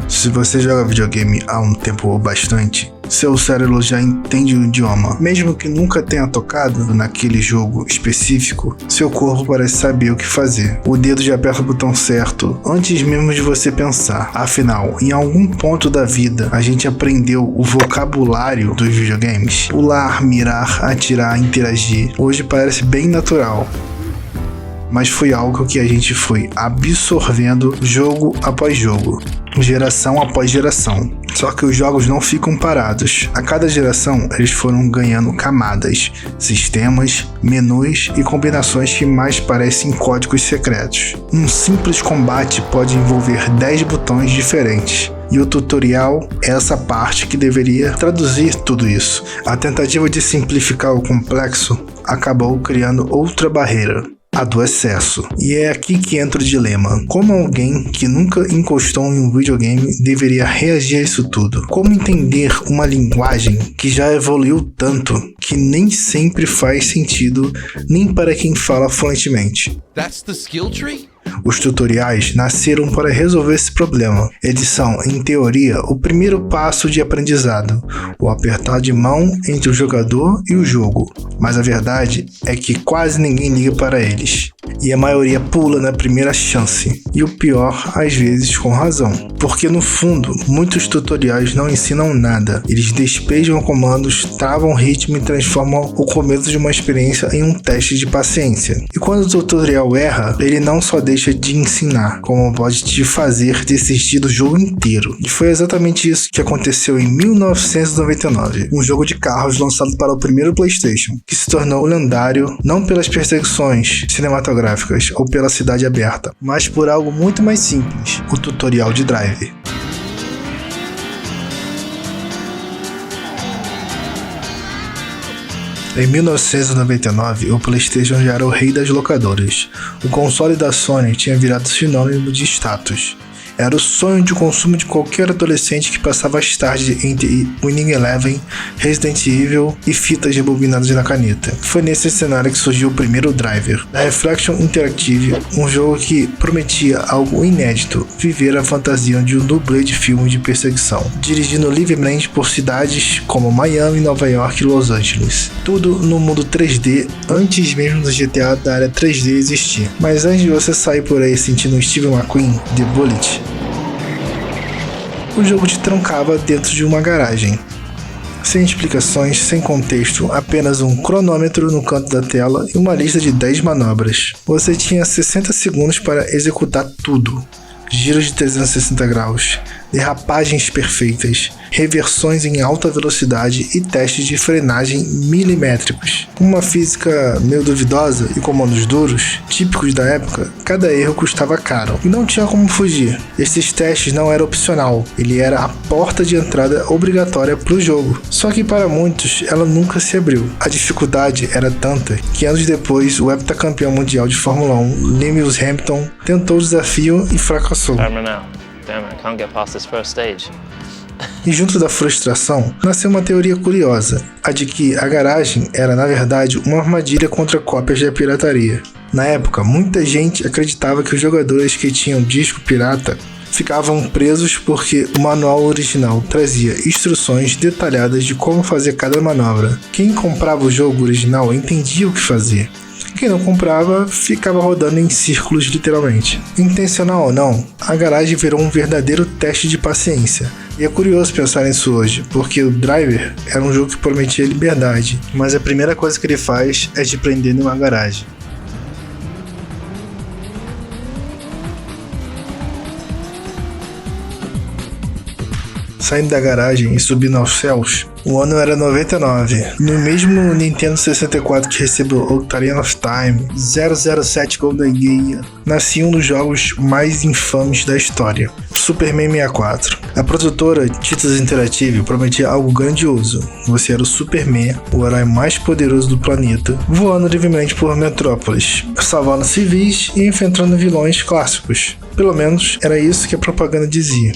Se você joga videogame há um tempo ou bastante, seu cérebro já entende o idioma. Mesmo que nunca tenha tocado naquele jogo específico, seu corpo parece saber o que fazer. O dedo já aperta o botão certo antes mesmo de você pensar. Afinal, em algum ponto da vida, a gente aprendeu o vocabulário dos videogames. Pular, mirar, atirar, interagir. Hoje parece bem natural. Mas foi algo que a gente foi absorvendo jogo após jogo, geração após geração. Só que os jogos não ficam parados. A cada geração, eles foram ganhando camadas, sistemas, menus e combinações que mais parecem códigos secretos. Um simples combate pode envolver 10 botões diferentes. E o tutorial é essa parte que deveria traduzir tudo isso. A tentativa de simplificar o complexo acabou criando outra barreira: a do excesso. E é aqui que entra o dilema. Como alguém que nunca encostou em um videogame deveria reagir a isso tudo? Como entender uma linguagem que já evoluiu tanto que nem sempre faz sentido nem para quem fala fluentemente? That's the skill tree? Os tutoriais nasceram para resolver esse problema. Eles são, em teoria, o primeiro passo de aprendizado, o apertar de mão entre o jogador e o jogo. Mas a verdade é que quase ninguém liga para eles. E a maioria pula na primeira chance. E o pior, às vezes com razão. Porque no fundo, muitos tutoriais não ensinam nada. Eles despejam comandos, travam o ritmo e transformam o começo de uma experiência em um teste de paciência. E quando o tutorial erra, ele não só deixa de ensinar, como pode te fazer desistir do jogo inteiro. E foi exatamente isso que aconteceu em 1999, um jogo de carros lançado para o primeiro PlayStation, que se tornou lendário não pelas perseguições cinematográficas ou pela cidade aberta, mas por algo muito mais simples: o tutorial de Drive. Em 1999, o PlayStation já era o rei das locadoras. O console da Sony tinha virado sinônimo de status. Era o sonho de consumo de qualquer adolescente que passava as tardes entre Winning Eleven, Resident Evil e fitas rebobinadas na caneta. Foi nesse cenário que surgiu o primeiro Driver, da Reflection Interactive, um jogo que prometia algo inédito: viver a fantasia de um dublê de filme de perseguição, dirigindo livremente por cidades como Miami, Nova York e Los Angeles. Tudo no mundo 3D, antes mesmo do GTA da área 3D existir. Mas antes de você sair por aí sentindo o Steve McQueen, The Bullet, o jogo te trancava dentro de uma garagem. Sem explicações, sem contexto, apenas um cronômetro no canto da tela e uma lista de 10 manobras. Você tinha 60 segundos para executar tudo. Giros de 360 graus, derrapagens perfeitas, reversões em alta velocidade e testes de frenagem milimétricos. Com uma física meio duvidosa e comandos duros, típicos da época, cada erro custava caro e não tinha como fugir. Esses testes não eram opcional, ele era a porta de entrada obrigatória para o jogo. Só que para muitos ela nunca se abriu. A dificuldade era tanta que anos depois o heptacampeão mundial de Fórmula 1, Lewis Hamilton, tentou o desafio e fracassou. Damn, I can't get past this first stage. E junto da frustração, nasceu uma teoria curiosa, a de que a garagem era na verdade uma armadilha contra cópias da pirataria. Na época, muita gente acreditava que os jogadores que tinham disco pirata ficavam presos porque o manual original trazia instruções detalhadas de como fazer cada manobra. Quem comprava o jogo original entendia o que fazer. Quem não comprava ficava rodando em círculos literalmente. Intencional ou não, a garagem virou um verdadeiro teste de paciência. E é curioso pensar nisso hoje, porque o Driver era um jogo que prometia liberdade, mas a primeira coisa que ele faz é te prender numa garagem. Saindo da garagem e subindo aos céus, o ano era 99. No mesmo Nintendo 64 que recebeu Ocarina of Time, 007 Golden Gear, nascia um dos jogos mais infames da história, Superman 64. A produtora Titus Interactive prometia algo grandioso. Você era o Superman, o herói mais poderoso do planeta, voando livremente por Metrópolis, salvando civis e enfrentando vilões clássicos. Pelo menos era isso que a propaganda dizia.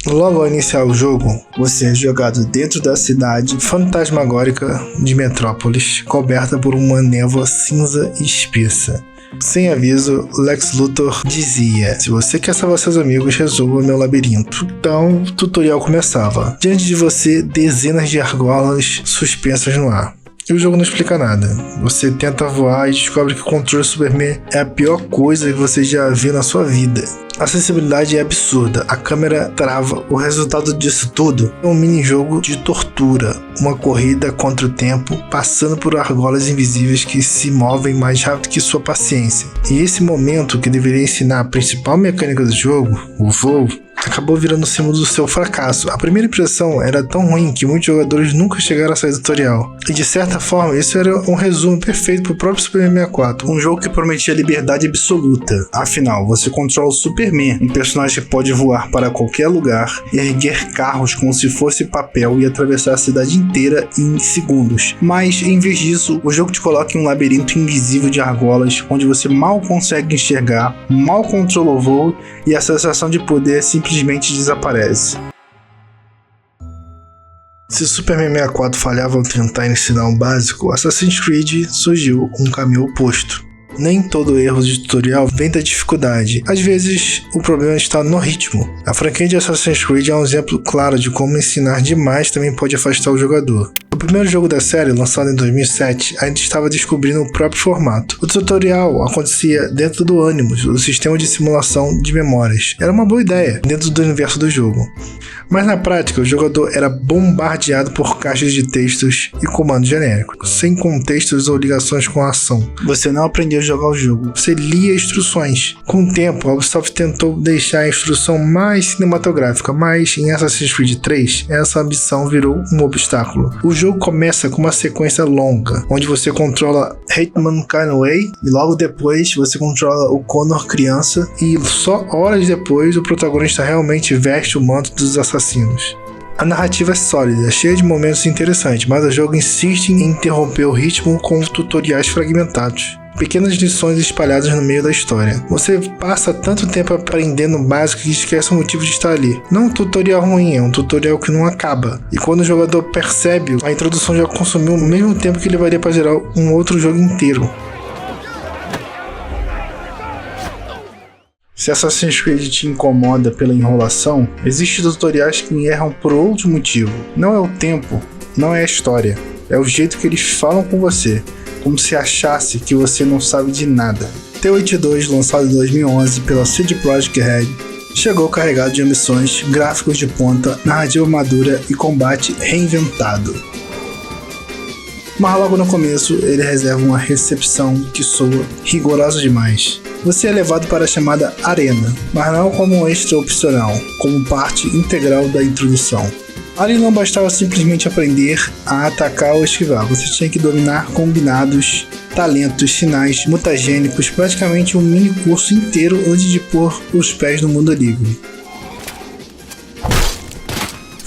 Logo ao iniciar o jogo, você é jogado dentro da cidade fantasmagórica de Metrópolis, coberta por uma névoa cinza e espessa. Sem aviso, Lex Luthor dizia: se você quer salvar seus amigos, resolva meu labirinto. Então, o tutorial começava. Diante de você, dezenas de argolas suspensas no ar. E o jogo não explica nada. Você tenta voar e descobre que o controle Superman é a pior coisa que você já viu na sua vida. A sensibilidade é absurda, a câmera trava. O resultado disso tudo é um mini-jogo de tortura, uma corrida contra o tempo, passando por argolas invisíveis que se movem mais rápido que sua paciência. E esse momento, que deveria ensinar a principal mecânica do jogo, o voo, acabou virando o símbolo do seu fracasso. A primeira impressão era tão ruim que muitos jogadores nunca chegaram a sair do tutorial. E de certa forma, isso era um resumo perfeito para o próprio Superman 64, um jogo que prometia liberdade absoluta. Afinal, você controla o Superman, um personagem que pode voar para qualquer lugar, erguer carros como se fosse papel e atravessar a cidade inteira em segundos. Mas, em vez disso, o jogo te coloca em um labirinto invisível de argolas, onde você mal consegue enxergar, mal controla o voo e a sensação de poder simplesmente desaparece. Se Superman 64 falhava ao tentar ensinar um básico, Assassin's Creed surgiu um caminho oposto. Nem todo erro de tutorial vem da dificuldade. Às vezes, o problema está no ritmo. A franquia de Assassin's Creed é um exemplo claro de como ensinar demais também pode afastar o jogador. O primeiro jogo da série, lançado em 2007, ainda estava descobrindo o próprio formato. O tutorial acontecia dentro do Animus, o sistema de simulação de memórias. Era uma boa ideia, dentro do universo do jogo. Mas na prática, o jogador era bombardeado por caixas de textos e comandos genéricos, sem contextos ou ligações com a ação. Você não aprendeu a jogar o jogo, você lia instruções. Com o tempo, a Ubisoft tentou deixar a instrução mais cinematográfica, mas em Assassin's Creed 3, essa ambição virou um obstáculo. O jogo começa com uma sequência longa, onde você controla Hetman Carnway e logo depois você controla o Connor criança e só horas depois o protagonista realmente veste o manto dos assassinos. A narrativa é sólida, cheia de momentos interessantes, mas o jogo insiste em interromper o ritmo com tutoriais fragmentados. Pequenas lições espalhadas no meio da história. Você passa tanto tempo aprendendo o básico que esquece o motivo de estar ali. Não um tutorial ruim, é um tutorial que não acaba. E quando o jogador percebe, a introdução já consumiu o mesmo tempo que levaria para zerar um outro jogo inteiro. Se Assassin's Creed te incomoda pela enrolação, existem tutoriais que erram por outro motivo. Não é o tempo, não é a história, é o jeito que eles falam com você, como se achasse que você não sabe de nada. T82, lançado em 2011 pela CD Projekt Red, chegou carregado de missões, gráficos de ponta, narrativa madura e combate reinventado. Mas logo no começo ele reserva uma recepção que soa rigorosa demais. Você é levado para a chamada Arena, mas não como um extra opcional, como parte integral da introdução. Ali não bastava simplesmente aprender a atacar ou esquivar, você tinha que dominar combinados, talentos, sinais, mutagênicos, praticamente um mini curso inteiro antes de pôr os pés no mundo livre.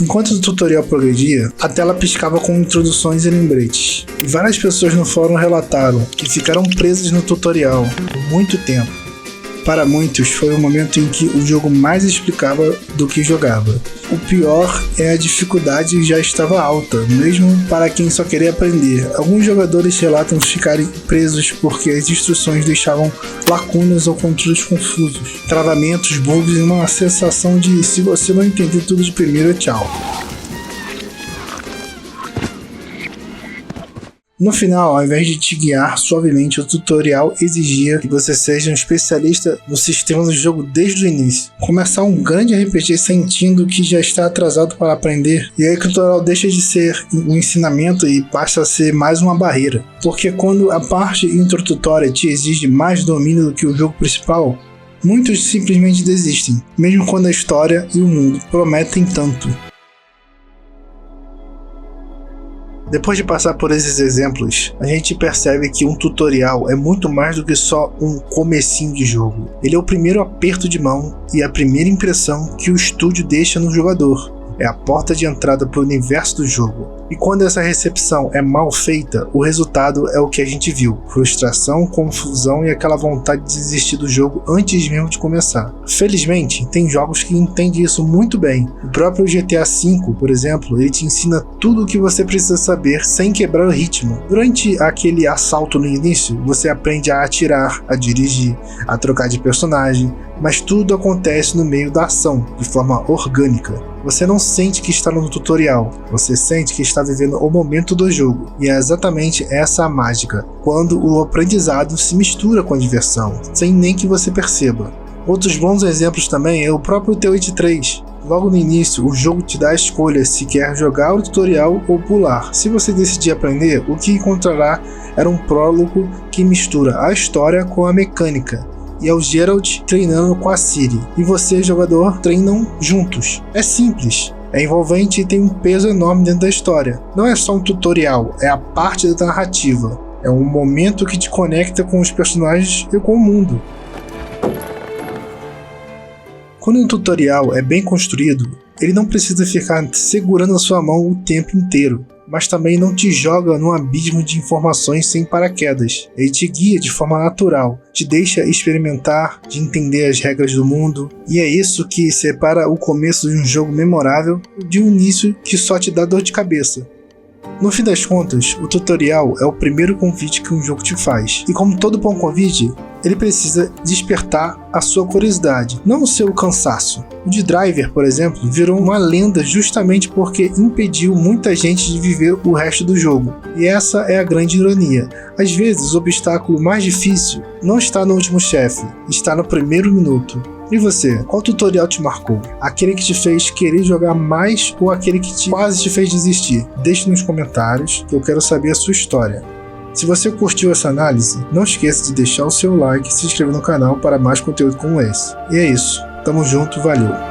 Enquanto o tutorial progredia, a tela piscava com introduções e lembretes. E várias pessoas no fórum relataram que ficaram presas no tutorial por muito tempo. Para muitos, foi o momento em que o jogo mais explicava do que jogava. O pior é a dificuldade já estava alta, mesmo para quem só queria aprender. Alguns jogadores relatam ficarem presos porque as instruções deixavam lacunas ou controles confusos, travamentos, bugs e uma sensação de se você não entender tudo de primeira, tchau. No final, ao invés de te guiar suavemente, o tutorial exigia que você seja um especialista no sistema do jogo desde o início. Começar um grande RPG sentindo que já está atrasado para aprender, e aí o tutorial deixa de ser um ensinamento e passa a ser mais uma barreira. Porque quando a parte introdutória te exige mais domínio do que o jogo principal, muitos simplesmente desistem, mesmo quando a história e o mundo prometem tanto. Depois de passar por esses exemplos, a gente percebe que um tutorial é muito mais do que só um comecinho de jogo. Ele é o primeiro aperto de mão e a primeira impressão que o estúdio deixa no jogador. é a porta de entrada para o universo do jogo. E quando essa recepção é mal feita, o resultado é o que a gente viu: frustração, confusão e aquela vontade de desistir do jogo antes mesmo de começar. Felizmente, tem jogos que entendem isso muito bem. O próprio GTA V, por exemplo, ele te ensina tudo o que você precisa saber sem quebrar o ritmo. Durante aquele assalto no início, você aprende a atirar, a dirigir, a trocar de personagem, mas tudo acontece no meio da ação, de forma orgânica. Você não sente que está no tutorial, você sente que está vivendo o momento do jogo. E é exatamente essa a mágica, quando o aprendizado se mistura com a diversão, sem nem que você perceba. Outros bons exemplos também é o próprio The Witcher 3. Logo no início, o jogo te dá a escolha se quer jogar o tutorial ou pular. Se você decidir aprender, o que encontrará era um prólogo que mistura a história com a mecânica. E é o Geralt treinando com a Ciri, e você, jogador, treinam juntos. É simples, é envolvente e tem um peso enorme dentro da história. Não é só um tutorial, é a parte da narrativa. É um momento que te conecta com os personagens e com o mundo. Quando um tutorial é bem construído, ele não precisa ficar segurando a sua mão o tempo inteiro, mas também não te joga num abismo de informações sem paraquedas. Ele te guia de forma natural, te deixa experimentar, de entender as regras do mundo, e é isso que separa o começo de um jogo memorável de um início que só te dá dor de cabeça. No fim das contas, o tutorial é o primeiro convite que um jogo te faz, e como todo bom convite, ele precisa despertar a sua curiosidade, não o seu cansaço. O de Driver, por exemplo, virou uma lenda justamente porque impediu muita gente de viver o resto do jogo. E essa é a grande ironia. Às vezes, o obstáculo mais difícil não está no último chefe, está no primeiro minuto. E você, qual tutorial te marcou? Aquele que te fez querer jogar mais ou aquele que quase te fez desistir? Deixe nos comentários que eu quero saber a sua história. Se você curtiu essa análise, não esqueça de deixar o seu like e se inscrever no canal para mais conteúdo como esse. E é isso, tamo junto, valeu!